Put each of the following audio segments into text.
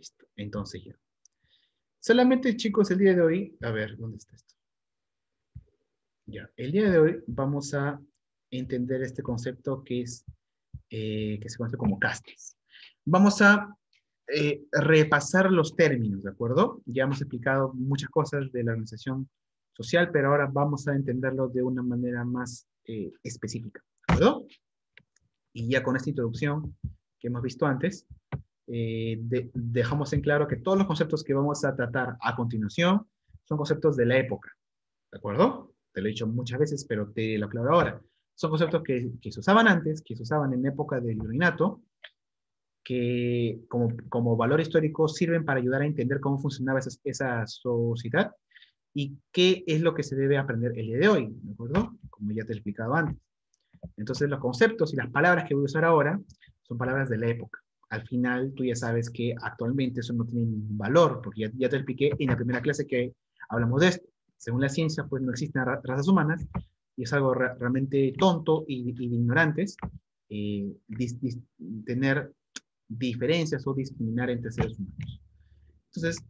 Listo. Entonces ya. Solamente, chicos, el día de hoy, a ver, ¿dónde está esto? Ya, el día de hoy vamos a entender este concepto que se conoce como castas. Vamos a repasar los términos, ¿de acuerdo? Ya hemos explicado muchas cosas de la organización social, pero ahora vamos a entenderlo de una manera más específica, ¿de acuerdo? Y ya con esta introducción que hemos visto antes, dejamos en claro que todos los conceptos que vamos a tratar a continuación son conceptos de la época, ¿de acuerdo? Te lo he dicho muchas veces, pero te lo aclaro ahora. Son conceptos que se usaban antes, que se usaban en época del virreinato, que como valor histórico sirven para ayudar a entender cómo funcionaba esa sociedad y qué es lo que se debe aprender el día de hoy, ¿de acuerdo? Como ya te he explicado antes. Entonces los conceptos y las palabras que voy a usar ahora son palabras de la época. Al final tú ya sabes que actualmente eso no tiene ningún valor, porque ya te expliqué en la primera clase que hablamos de esto. Según la ciencia, pues no existen razas humanas y es algo realmente tonto y de ignorantes tener diferencias o discriminar entre seres humanos. Entonces,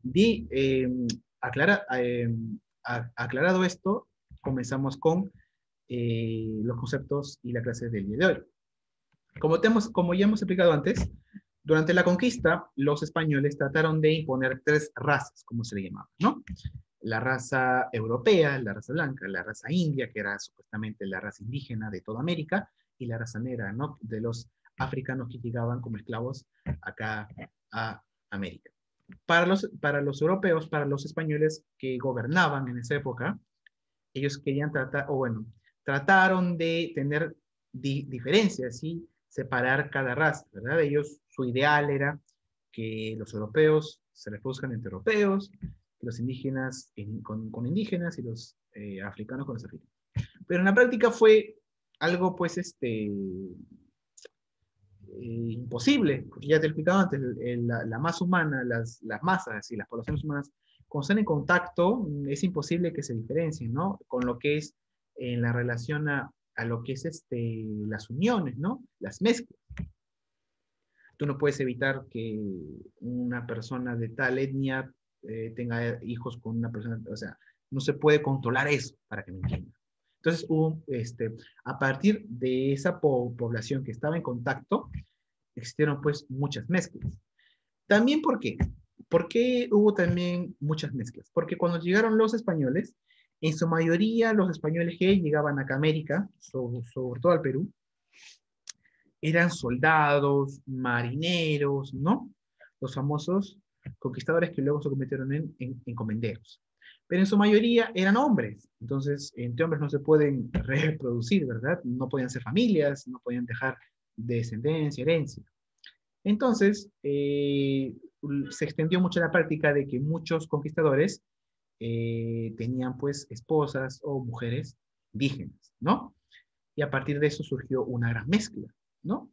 aclarado esto, comenzamos con los conceptos y la clase del día de hoy. Como ya hemos explicado antes, durante la conquista, los españoles trataron de imponer tres razas, como se le llamaba, ¿no? La raza europea, la raza blanca, la raza india, que era supuestamente la raza indígena de toda América, y la raza negra, ¿no? De los africanos que llegaban como esclavos acá a América. Para los europeos, para los españoles que gobernaban en esa época, ellos querían tratar, o bueno, trataron de tener diferencias y separar cada raza, ¿verdad? Ellos, su ideal era que los europeos se reproduzcan entre europeos, los indígenas con indígenas y los africanos con los africanos. Pero en la práctica fue algo, pues, imposible, porque ya te he explicado antes, la masa humana, las masas y las poblaciones humanas, cuando están en contacto, es imposible que se diferencien, ¿no? Con lo que es en la relación a lo que es las uniones, ¿no? Las mezclas. Tú no puedes evitar que una persona de tal etnia tenga hijos con una persona, o sea, no se puede controlar eso, para que me entiendan. Entonces, a partir de esa población que estaba en contacto, existieron pues muchas mezclas. También, ¿por qué? ¿Por qué hubo también muchas mezclas? Porque cuando llegaron los españoles, en su mayoría los españoles que llegaban acá a América, sobre todo al Perú, eran soldados, marineros, ¿no? Los famosos conquistadores que luego se convirtieron en encomenderos. Pero en su mayoría eran hombres, entonces entre hombres no se pueden reproducir, ¿verdad? No podían ser familias, no podían dejar descendencia, herencia. Entonces, se extendió mucho la práctica de que muchos conquistadores tenían pues esposas o mujeres indígenas, ¿no? Y a partir de eso surgió una gran mezcla, ¿no?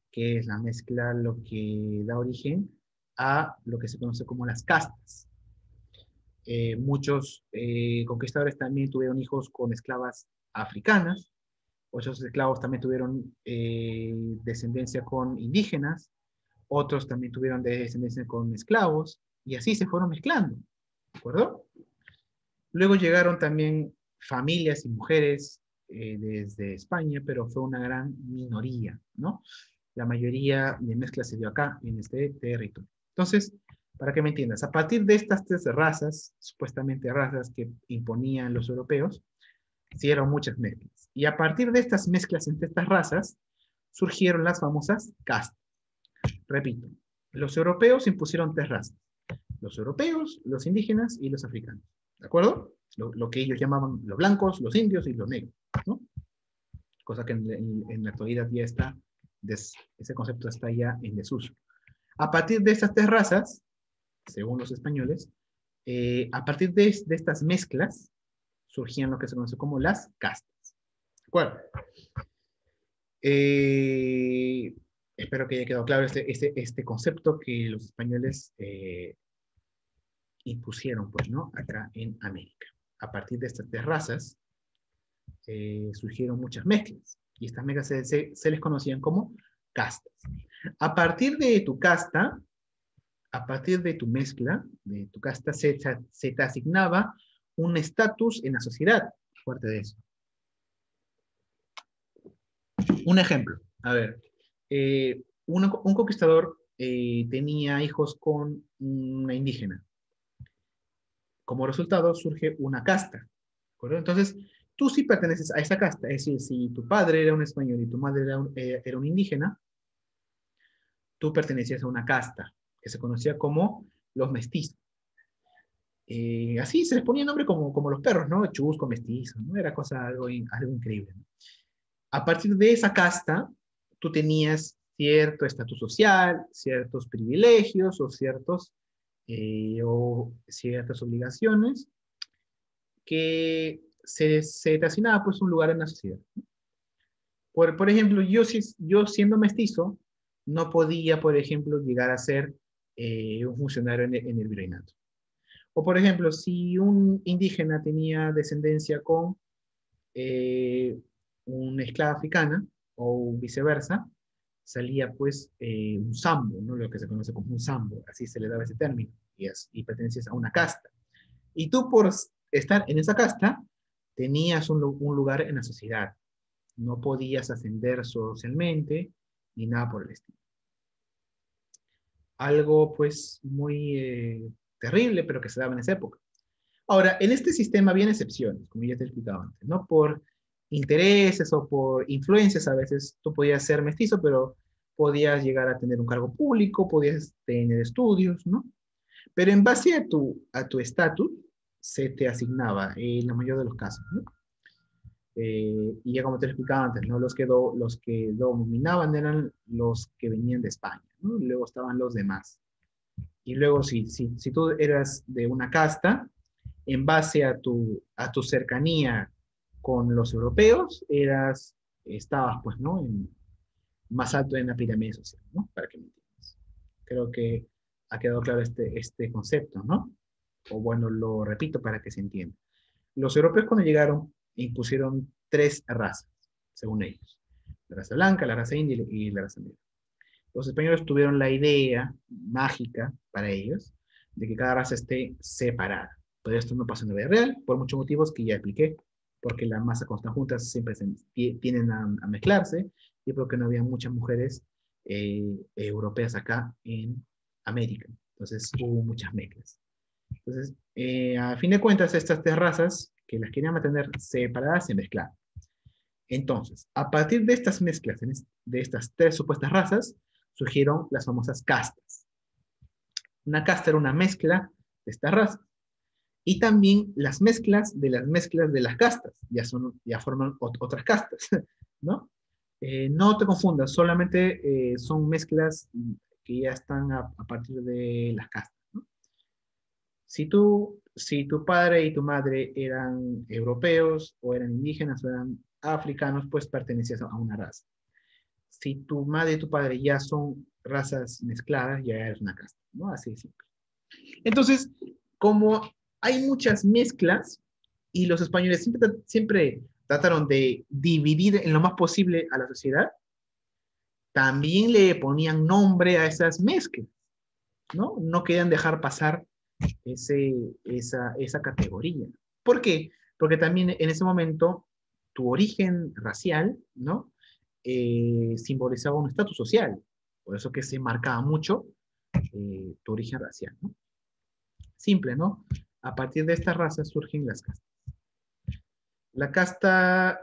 Que es la mezcla lo que da origen a lo que se conoce como las castas. Muchos conquistadores también tuvieron hijos con esclavas africanas, otros esclavos también tuvieron descendencia con indígenas, otros también tuvieron descendencia con esclavos, y así se fueron mezclando, ¿de acuerdo? Luego llegaron también familias y mujeres desde España, pero fue una gran minoría, ¿no? La mayoría de mezcla se dio acá, en este territorio. Entonces, para que me entiendas, a partir de estas tres razas, supuestamente razas que imponían los europeos, se dieron muchas mezclas. Y a partir de estas mezclas entre estas razas, surgieron las famosas castas. Repito, los europeos impusieron tres razas. Los europeos, los indígenas y los africanos. ¿De acuerdo? Lo que ellos llamaban los blancos, los indios y los negros, ¿no? Cosa que en la actualidad ya está, ese concepto está ya en desuso. A partir de estas tres razas, según los españoles, a partir de estas mezclas, surgían lo que se conoce como las castas. ¿De acuerdo? Espero que haya quedado claro este concepto que los españoles impusieron, pues, ¿no? Acá en América. A partir de estas tres razas, surgieron muchas mezclas. Y estas mezclas se les conocían como castas. A partir de tu casta, a partir de tu mezcla, de tu casta, se te asignaba un estatus en la sociedad. Fuerte de eso. Un ejemplo, a ver, un conquistador tenía hijos con una indígena. Como resultado surge una casta, ¿correcto? Entonces, tú sí perteneces a esa casta, es decir, si tu padre era un español y tu madre era un indígena, tú pertenecías a una casta que se conocía como los mestizos. Así se les ponía nombre como los perros, ¿no? Chusco, mestizo, ¿no? Era cosa algo increíble, ¿no? A partir de esa casta, tú tenías cierto estatus social, ciertos privilegios o ciertas obligaciones que se te asignaba pues un lugar en la sociedad. Por ejemplo, yo siendo mestizo, no podía, por ejemplo, llegar a ser un funcionario en el virreinato. O por ejemplo, si un indígena tenía descendencia con eh, una esclava africana o viceversa, salía pues un sambo, ¿no? Lo que se conoce como un sambo, así se le daba ese término, y perteneces a una casta. Y tú por estar en esa casta, tenías un lugar en la sociedad. No podías ascender socialmente ni nada por el estilo. Algo pues muy terrible, pero que se daba en esa época. Ahora, en este sistema había excepciones, como ya te he explicado antes, ¿no? Por intereses o por influencias, a veces tú podías ser mestizo, pero podías llegar a tener un cargo público, podías tener estudios, ¿no? Pero en base a tu estatus, se te asignaba en la mayoría de los casos, ¿no? Y ya como te explicaba antes, ¿no? Los que dominaban eran los que venían de España, ¿no? Y luego estaban los demás. Y luego, si tú eras de una casta, en base a tu cercanía con los europeos, estabas, pues, ¿no? Más alto en la pirámide social, ¿no? Para que me entiendas. Creo que ha quedado claro este concepto, ¿no? O bueno, lo repito para que se entienda. Los europeos cuando llegaron impusieron tres razas, según ellos. La raza blanca, la raza india y la raza negra. Los españoles tuvieron la idea mágica para ellos de que cada raza esté separada. Pero esto no pasa en la vida real, por muchos motivos que ya expliqué, porque la masa con juntas siempre tienden a mezclarse y porque no había muchas mujeres europeas acá en América. Entonces hubo muchas mezclas. Entonces, a fin de cuentas, estas tres razas que las querían mantener separadas se mezclaban. Entonces, a partir de estas mezclas, de estas tres supuestas razas, surgieron las famosas castas. Una casta era una mezcla de estas razas. Y también las mezclas de las castas, ya forman otras castas, ¿no? No te confundas, solamente son mezclas que ya están a partir de las castas, ¿no? Si tu padre y tu madre eran europeos, o eran indígenas, o eran africanos, pues pertenecías a una raza. Si tu madre y tu padre ya son razas mezcladas, ya eres una casta, ¿no? Así de simple. Entonces, como hay muchas mezclas y los españoles siempre trataron de dividir en lo más posible a la sociedad, también le ponían nombre a esas mezclas, ¿no? No querían dejar pasar esa categoría. ¿Por qué? Porque también en ese momento tu origen racial, ¿no? Simbolizaba un estatus social. Por eso que se marcaba mucho tu origen racial, ¿no? Simple, ¿no? A partir de estas razas surgen las castas. La casta,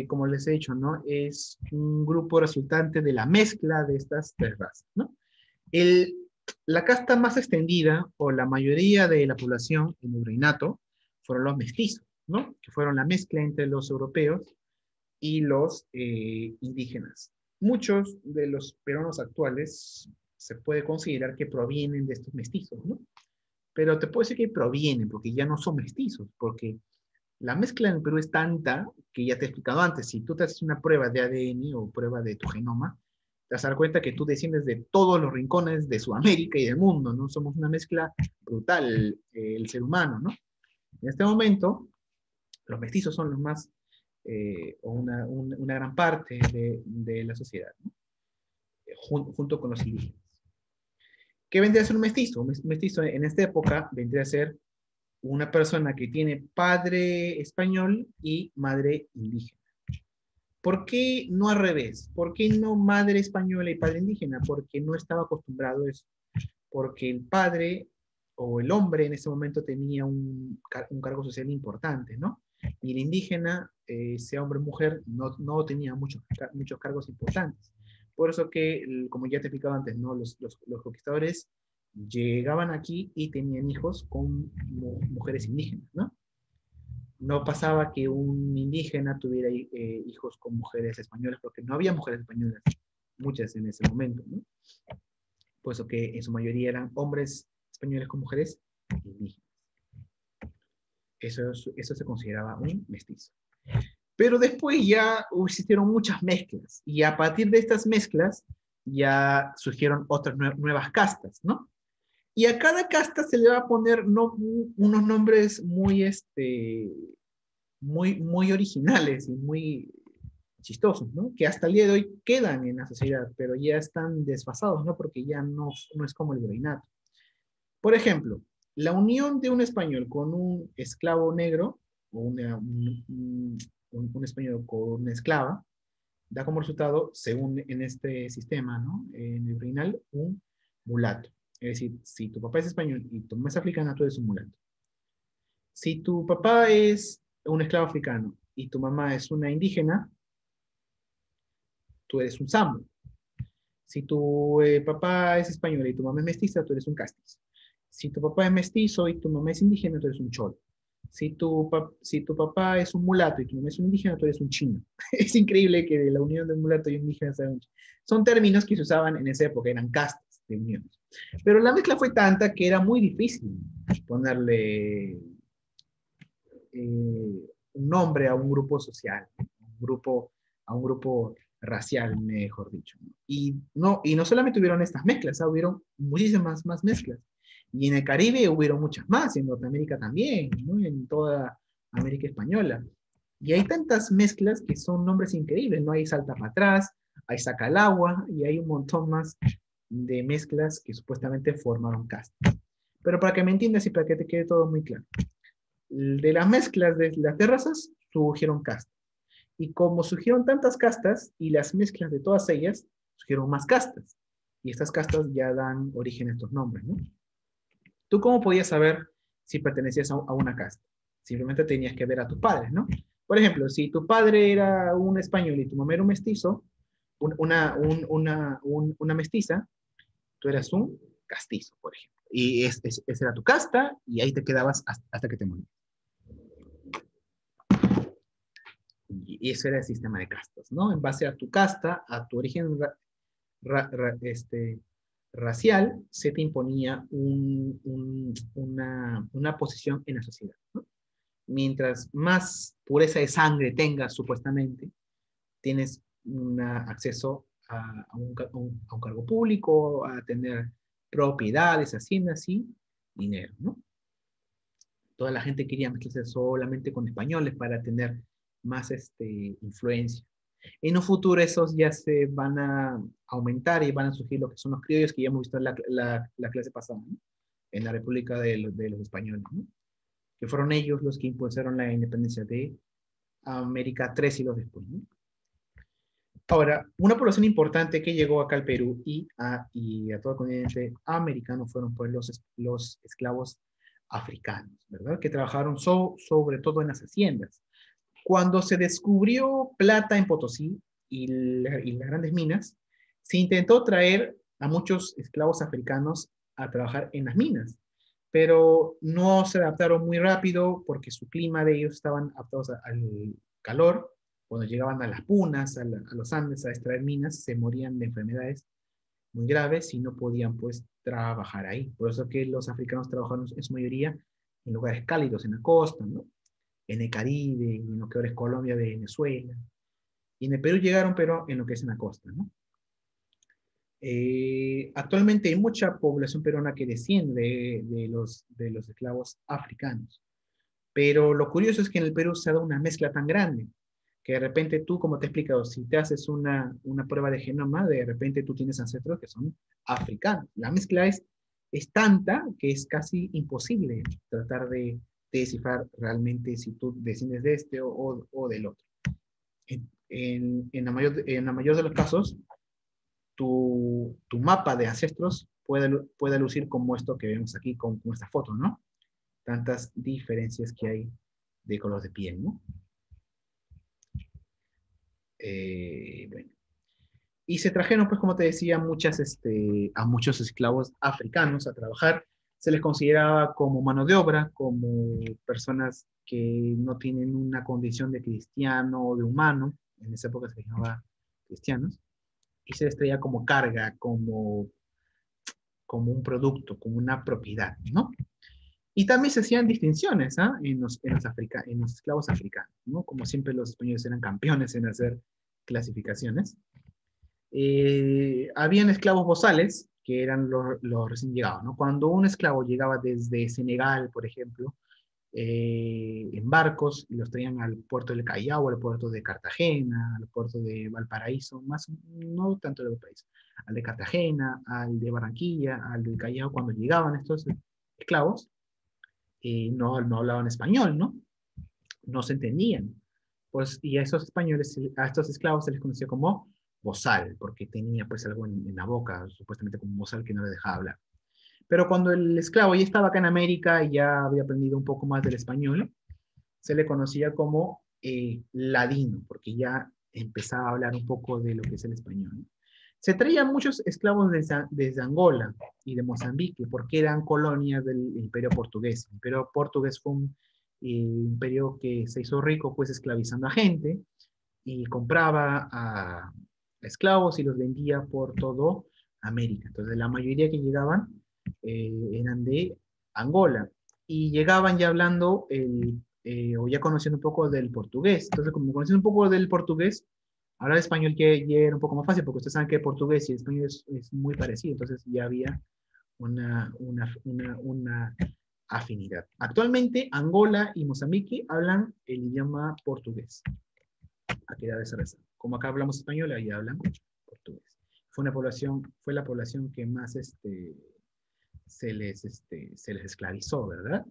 como les he dicho, ¿no? Es un grupo resultante de la mezcla de estas tres razas, ¿no? El, la casta más extendida, o la mayoría de la población en el virreinato, fueron los mestizos, ¿no? Que fueron la mezcla entre los europeos y los indígenas. Muchos de los peruanos actuales se puede considerar que provienen de estos mestizos, ¿no? Pero te puedo decir que provienen, porque ya no son mestizos, porque la mezcla en el Perú es tanta que ya te he explicado antes. Si tú te haces una prueba de ADN o prueba de tu genoma, te vas a dar cuenta que tú desciendes de todos los rincones de Sudamérica y del mundo, ¿no? Somos una mezcla brutal, el ser humano, ¿no? En este momento, los mestizos son los más, o una gran parte de la sociedad, ¿no? Junto con los indígenas. ¿Qué vendría a ser un mestizo? Un mestizo en esta época vendría a ser una persona que tiene padre español y madre indígena. ¿Por qué no al revés? ¿Por qué no madre española y padre indígena? Porque no estaba acostumbrado a eso. Porque el padre o el hombre en ese momento tenía un cargo social importante, ¿no? Y el indígena, sea hombre o mujer, no tenía muchos cargos importantes. Por eso que, como ya te he explicado antes, ¿no? Los conquistadores llegaban aquí y tenían hijos con mujeres indígenas, ¿no? No pasaba que un indígena tuviera hijos con mujeres españolas, porque no había mujeres españolas, muchas en ese momento, ¿no? Puesto que en su mayoría eran hombres españoles con mujeres indígenas. Eso se consideraba un mestizo. Pero después ya existieron muchas mezclas, y a partir de estas mezclas ya surgieron otras nuevas castas, ¿no? Y a cada casta se le va a poner unos nombres muy originales y muy chistosos, ¿no? Que hasta el día de hoy quedan en la sociedad, pero ya están desfasados, ¿no? Porque ya no es como el virreinato. Por ejemplo, la unión de un español con un esclavo negro, o un español con una esclava, da como resultado, según en este sistema, ¿no? En el virreinal, un mulato. Es decir, si tu papá es español y tu mamá es africana, tú eres un mulato. Si tu papá es un esclavo africano y tu mamá es una indígena, tú eres un sambo. Si tu papá es español y tu mamá es mestiza, tú eres un castizo. Si tu papá es mestizo y tu mamá es indígena, tú eres un cholo. Si tu papá es un mulato y tu mamá es un indígena, tú eres un chino. Es increíble que de la unión de un mulato y un indígena sea un chino. Son términos que se usaban en esa época, eran castas de uniones. Pero la mezcla fue tanta que era muy difícil ponerle un nombre a un grupo social, a un grupo racial, mejor dicho. Y no solamente hubieron estas mezclas, hubieron muchísimas más mezclas. Y en el Caribe hubieron muchas más, en Norteamérica también, ¿no? En toda América Española. Y hay tantas mezclas que son nombres increíbles, ¿no? Hay Salta para atrás, hay Saca el agua, y hay un montón más de mezclas que supuestamente formaron castas. Pero para que me entiendas y para que te quede todo muy claro, de las mezclas de las razas surgieron castas. Y como surgieron tantas castas y las mezclas de todas ellas, surgieron más castas. Y estas castas ya dan origen a estos nombres, ¿no? ¿Tú cómo podías saber si pertenecías a una casta? Simplemente tenías que ver a tus padres, ¿no? Por ejemplo, si tu padre era un español y tu mamá era un mestizo, una mestiza, tú eras un castizo, por ejemplo. Y esa era tu casta y ahí te quedabas hasta que te morías. Y ese era el sistema de castas, ¿no? En base a tu casta, a tu origen racial, se te imponía una posición en la sociedad, ¿no? Mientras más pureza de sangre tengas, supuestamente, tienes acceso a un cargo público, a tener propiedades, haciendas y dinero, ¿no? Toda la gente quería mezclarse solamente con españoles para tener más influencia. En un futuro esos ya se van a aumentar y van a surgir lo que son los criollos que ya hemos visto en la clase pasada, ¿no? En la República de los Españoles, ¿no? Que fueron ellos los que impulsaron la independencia de América 3 siglos después, ¿no? Ahora, una población importante que llegó acá al Perú y a todo el continente americano fueron pues los esclavos africanos, ¿verdad? Que trabajaron sobre todo en las haciendas. Cuando se descubrió plata en Potosí y las grandes minas, se intentó traer a muchos esclavos africanos a trabajar en las minas, pero no se adaptaron muy rápido porque su clima de ellos estaban adaptados al calor. Cuando llegaban a las punas, a los Andes a extraer minas, se morían de enfermedades muy graves y no podían pues trabajar ahí. Por eso que los africanos trabajaron en su mayoría en lugares cálidos, en la costa, ¿no? En el Caribe, en lo que ahora es Colombia, Venezuela. Y en el Perú llegaron, pero en lo que es en la costa, ¿no? Actualmente hay mucha población peruana que desciende de los esclavos africanos. Pero lo curioso es que en el Perú se ha dado una mezcla tan grande que de repente tú, como te he explicado, si te haces una prueba de genoma, de repente tú tienes ancestros que son africanos. La mezcla es es tanta que es casi imposible tratar de descifrar realmente si tú desciendes de este o del otro. En la mayor de los casos, tu mapa de ancestros puede lucir como esto que vemos aquí con esta foto, ¿no? Tantas diferencias que hay de color de piel, ¿no? Bueno. Y se trajeron, pues, como te decía, a muchos esclavos africanos a trabajar. Se les consideraba como mano de obra, como personas que no tienen una condición de cristiano o de humano. En esa época se les llamaba cristianos. Y se les traía como carga, como un producto, como una propiedad, ¿no? Y también se hacían distinciones, ¿ah? En los esclavos africanos, ¿no? Como siempre los españoles eran campeones en hacer clasificaciones. Habían esclavos bozales, que eran los recién llegados, ¿no? Cuando un esclavo llegaba desde Senegal, por ejemplo, en barcos y los traían al puerto del Callao, al puerto de Cartagena, al puerto de Valparaíso, más, no tanto de Valparaíso, al de Cartagena, al de Barranquilla, al del Callao, cuando llegaban estos esclavos, no hablaban español, ¿no? No se entendían. Pues, y a esos españoles, a estos esclavos se les conocía como bozal, porque tenía pues algo en la boca, supuestamente como un bozal que no le dejaba hablar. Pero cuando el esclavo ya estaba acá en América y ya había aprendido un poco más del español, se le conocía como ladino, porque ya empezaba a hablar un poco de lo que es el español. Se traían muchos esclavos desde Angola y de Mozambique, porque eran colonias del Imperio Portugués. El Imperio Portugués fue un imperio que se hizo rico pues esclavizando a gente y compraba a esclavos y los vendía por todo América. Entonces la mayoría que llegaban eran de Angola y llegaban ya hablando o ya conociendo un poco del portugués. Entonces, como conociendo un poco del portugués, hablar español que ya era un poco más fácil, porque ustedes saben que portugués y español es muy parecido, entonces ya había una afinidad. Actualmente, Angola y Mozambique hablan el idioma portugués. Aquí debe ser esa. Como acá hablamos español, ahí hablan portugués. Fue la población que más se les esclavizó, ¿verdad?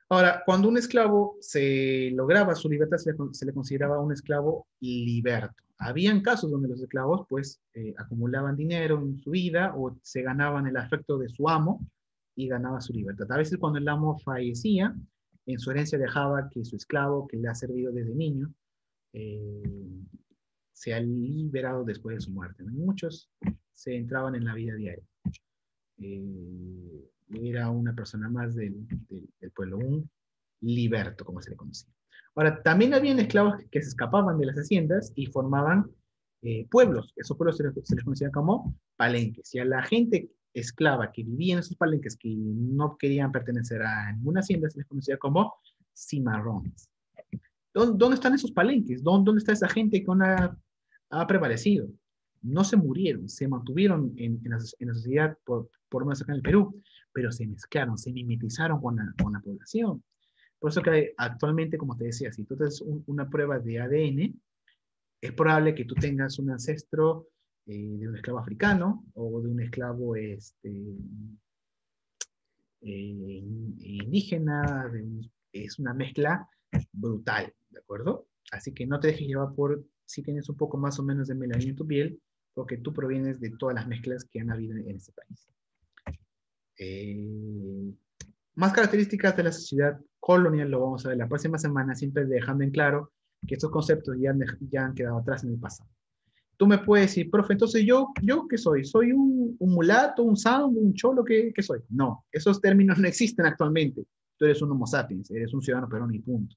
Ahora, cuando un esclavo se lograba su libertad, se le consideraba un esclavo liberto. Habían casos donde los esclavos, pues, acumulaban dinero en su vida o se ganaban el afecto de su amo y ganaba su libertad. A veces cuando el amo fallecía, en su herencia dejaba que su esclavo, que le ha servido desde niño, eh, sea liberado después de su muerte, ¿no? Muchos se entraban en la vida diaria. Era una persona más del pueblo, un liberto, como se le conocía. Ahora, también habían esclavos que se escapaban de las haciendas y formaban pueblos. Esos pueblos se les conocía como palenques. Y a la gente esclava que vivía en esos palenques, que no querían pertenecer a ninguna hacienda, se les conocía como cimarrones. ¿Dónde están esos palenques? ¿Dónde está esa gente que ha prevalecido? No se murieron, se mantuvieron en la sociedad, por lo menos acá en el Perú, pero se mezclaron, se mimetizaron con la población. Por eso que actualmente, como te decía, si tú haces una prueba de ADN, es probable que tú tengas un ancestro de un esclavo africano o de un esclavo indígena, es una mezcla brutal, ¿de acuerdo? Así que no te dejes llevar por si tienes un poco más o menos de melanina en tu piel, porque tú provienes de todas las mezclas que han habido en este país. Eh, Más características de la sociedad colonial lo vamos a ver la próxima semana, siempre dejando en claro que estos conceptos ya han quedado atrás en el pasado. Tú me puedes decir, profe, entonces yo ¿qué soy? ¿Soy un mulato, un sambo, un cholo? ¿Qué soy? No, esos términos no existen actualmente. Tú eres un homo sapiens, eres un ciudadano peruano y punto.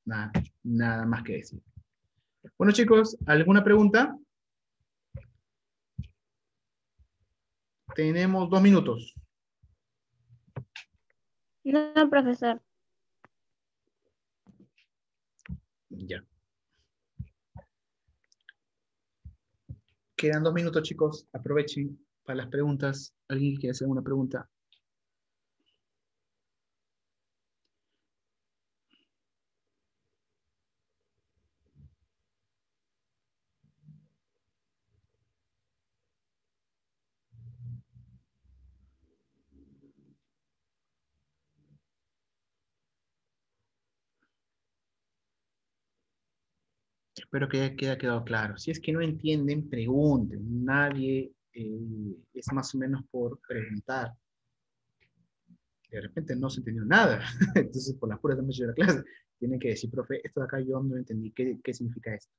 Nada más que decir. Bueno, chicos, ¿alguna pregunta? Tenemos 2 minutos. No, profesor. Ya. Quedan 2 minutos, chicos. Aprovechen para las preguntas. ¿Alguien quiere hacer alguna pregunta? Espero que haya quedado claro. Si es que no entienden, pregunten. Nadie es más o menos por preguntar. De repente no se entendió nada. Entonces, por las puras hemos hecho la clase. Tienen que decir, profe, esto de acá yo no entendí. ¿Qué significa esto?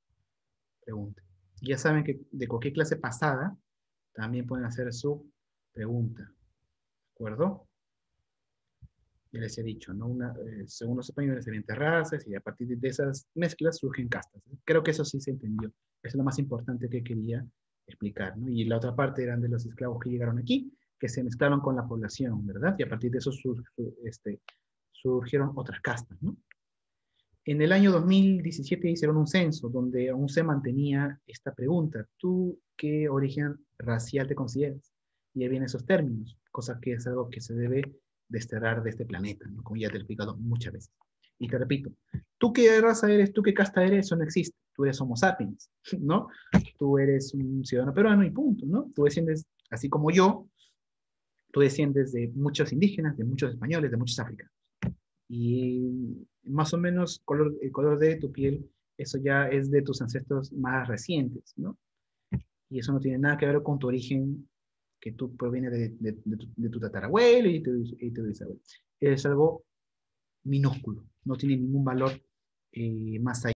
Pregunten. Ya saben que de cualquier clase pasada también pueden hacer su pregunta. ¿De acuerdo? Ya les he dicho, ¿no? Según los españoles serían terrazas y a partir de esas mezclas surgen castas. Creo que eso sí se entendió. Eso es lo más importante que quería explicar, ¿no? Y la otra parte eran de los esclavos que llegaron aquí, que se mezclaron con la población, ¿verdad? Y a partir de eso surgieron otras castas, ¿no? En el año 2017 hicieron un censo donde aún se mantenía esta pregunta. ¿Tú qué origen racial te consideras? Y ahí vienen esos términos, cosa que es algo que se debe desterrar de este planeta, ¿no? Como ya te he explicado muchas veces. Y te repito, ¿tú qué raza eres? ¿Tú qué casta eres? Eso no existe. Tú eres Homo sapiens, ¿no? Tú eres un ciudadano peruano y punto, ¿no? Tú desciendes, así como yo, tú desciendes de muchos indígenas, de muchos españoles, de muchos africanos. Y más o menos el color de tu piel, eso ya es de tus ancestros más recientes, ¿no? Y eso no tiene nada que ver con tu origen, que tú proviene de tu tatarabuelo y tu bisabuelo. Es algo minúsculo, no tiene ningún valor más allá.